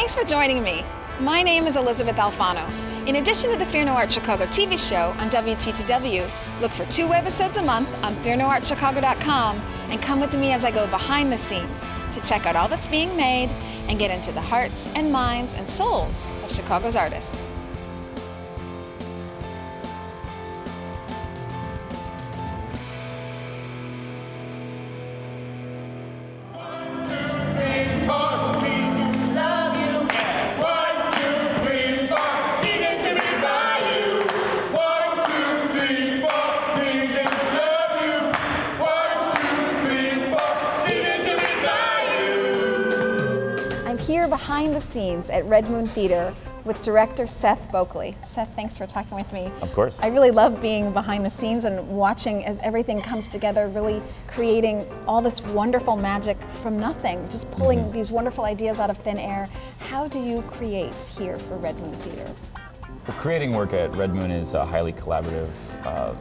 Thanks for joining me. My name is Elysabeth Alfano. In addition to the Fear No Art Chicago TV show on WTTW, look for 2 webisodes a month on fearnoartchicago.com and come with me as I go behind the scenes to check out all that's being made and get into the hearts and minds and souls of Chicago's artists. Here behind the scenes at Redmoon Theater with director Seth Bockley. Seth, thanks for talking with me. Of course. I really love being behind the scenes and watching as everything comes together, really creating all this wonderful magic from nothing, just pulling these wonderful ideas out of thin air. How do you create here for Redmoon Theater? Well, creating work at Redmoon is a highly collaborative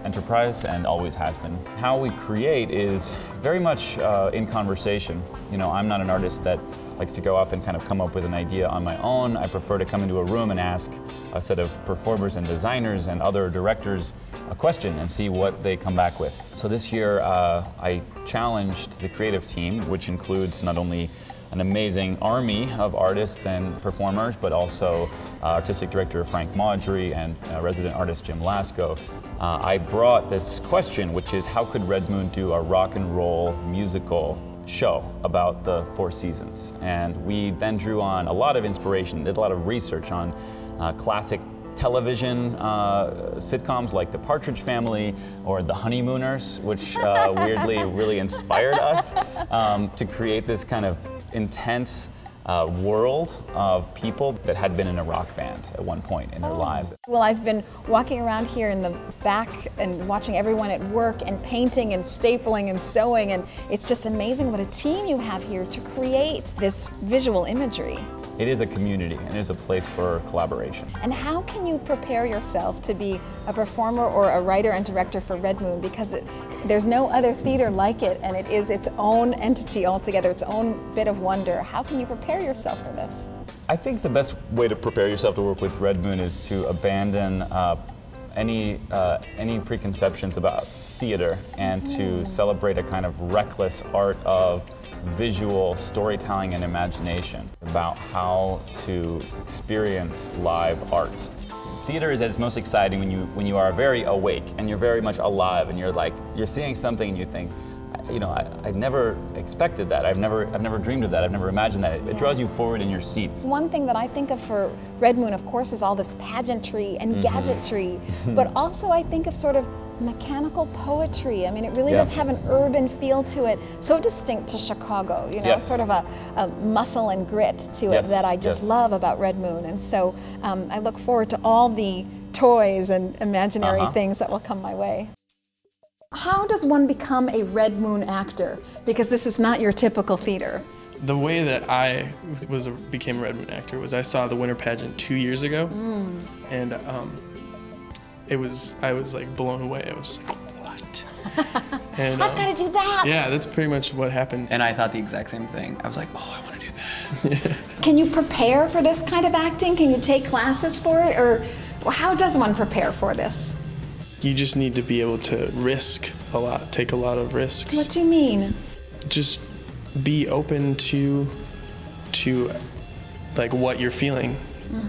enterprise and always has been. How we create is very much in conversation. You know, I'm not an artist that likes to go off and kind of come up with an idea on my own. I prefer to come into a room and ask a set of performers and designers and other directors a question and see what they come back with. So this year I challenged the creative team, which includes not only an amazing army of artists and performers, but also artistic director Frank Marjorie and resident artist Jim Lasko. I brought this question, which is how could Redmoon do a rock and roll musical show about the 4 seasons? And we then drew on a lot of inspiration, did a lot of research on classic television sitcoms like The Partridge Family or The Honeymooners, which weirdly really inspired us to create this kind of intense world of people that had been in a rock band at one point in their lives. Well, I've been walking around here in the back and watching everyone at work and painting and stapling and sewing, and it's just amazing what a team you have here to create this visual imagery. It is a community and it is a place for collaboration. And how can you prepare yourself to be a performer or a writer and director for Redmoon? Because there's no other theater like it, and it is its own entity altogether, its own bit of wonder. How can you prepare yourself for this? I think the best way to prepare yourself to work with Redmoon is to abandon any preconceptions about theater and to celebrate a kind of reckless art of visual storytelling and imagination about how to experience live art. Theater is at its most exciting when you are very awake and you're very much alive and you're seeing something and you think, you know, I never expected that. I've never dreamed of that. I've never imagined that. It draws you forward in your seat. One thing that I think of for Redmoon, of course, is all this pageantry and gadgetry, but also I think of sort of mechanical poetry. I mean, it really does have an urban feel to it, so distinct to Chicago, you know, sort of a muscle and grit to it that I just love about Redmoon. And so I look forward to all the toys and imaginary things that will come my way. How does one become a Redmoon actor? Because this is not your typical theater. The way that I became a Redmoon actor was I saw the Winter Pageant 2 years ago, and I was like blown away. I was just like, what? And I've got to do that. Yeah, that's pretty much what happened. And I thought the exact same thing. I was like, oh, I want to do that. Can you prepare for this kind of acting? Can you take classes for it? Or how does one prepare for this? You just need to be able to risk a lot, take a lot of risks. What do you mean? Just be open to like what you're feeling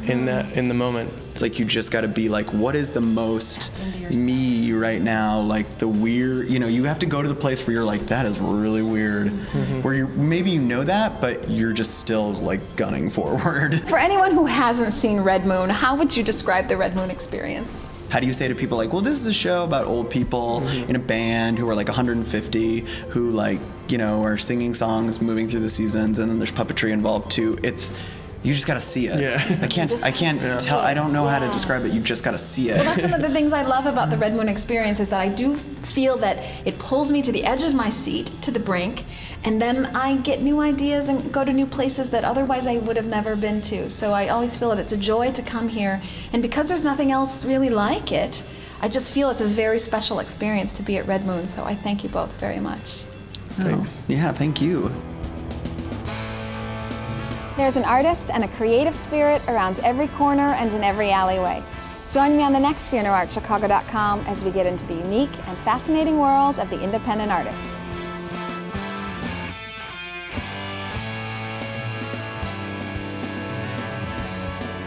in the moment. It's like you just got to be like, what is the most me right now? Like the weird, you know, you have to go to the place where you're like, that is really weird. Where maybe you know that, but you're just still like gunning forward. For anyone who hasn't seen Redmoon, how would you describe the Redmoon experience? How do you say to people like, well, this is a show about old people in a band who are like 150, who like, you know, are singing songs, moving through the seasons, and then there's puppetry involved too. You just gotta see it. Yeah. I can't tell, I don't know how to describe it, you just gotta see it. Well, that's one of the things I love about the Redmoon experience is that I do feel that it pulls me to the edge of my seat, to the brink, and then I get new ideas and go to new places that otherwise I would have never been to. So I always feel that it's a joy to come here, and because there's nothing else really like it, I just feel it's a very special experience to be at Redmoon, so I thank you both very much. Thanks. Yeah, thank you. There's an artist and a creative spirit around every corner and in every alleyway. Join me on the next FearNoArtChicago.com as we get into the unique and fascinating world of the independent artist.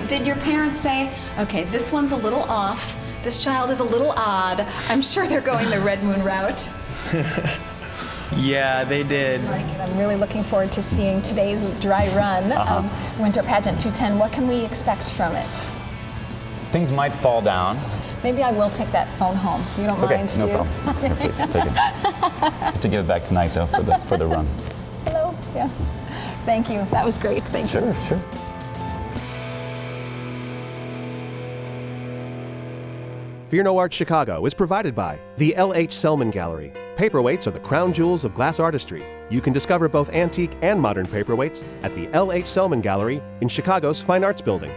Did your parents say, okay, this one's a little off, this child is a little odd, I'm sure they're going the Redmoon route? Yeah, they did. I'm really looking forward to seeing today's dry run of Winter Pageant 210. What can we expect from it? Things might fall down. Maybe I will take that phone home. You don't mind, no do you? problem. Yeah, please take it. I have to give it back tonight, though, for the run. Hello. Yeah. Thank you. That was great. Thank you. Sure. Fear No Art Chicago is provided by the L.H. Selman Gallery. Paperweights are the crown jewels of glass artistry. You can discover both antique and modern paperweights at the L.H. Selman Gallery in Chicago's Fine Arts Building.